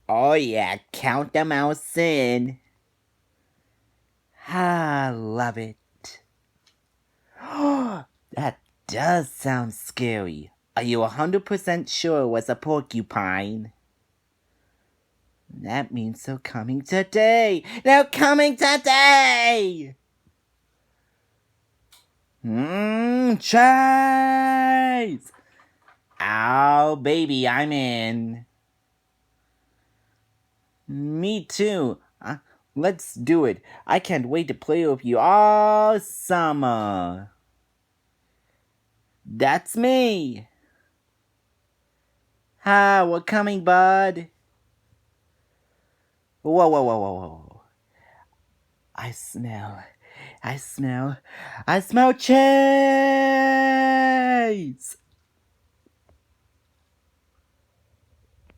Oh yeah, count the mouse in. Ah, love it. That does sound scary. Are you 100% sure it was a porcupine? That means they're coming today! They're coming today! Chase! Oh, baby, I'm in. Me too. Let's do it. I can't wait to play with you all summer. That's me. Hi, we're coming, bud. Whoa, whoa, whoa, whoa, whoa. I smell. I smell. I smell Chase!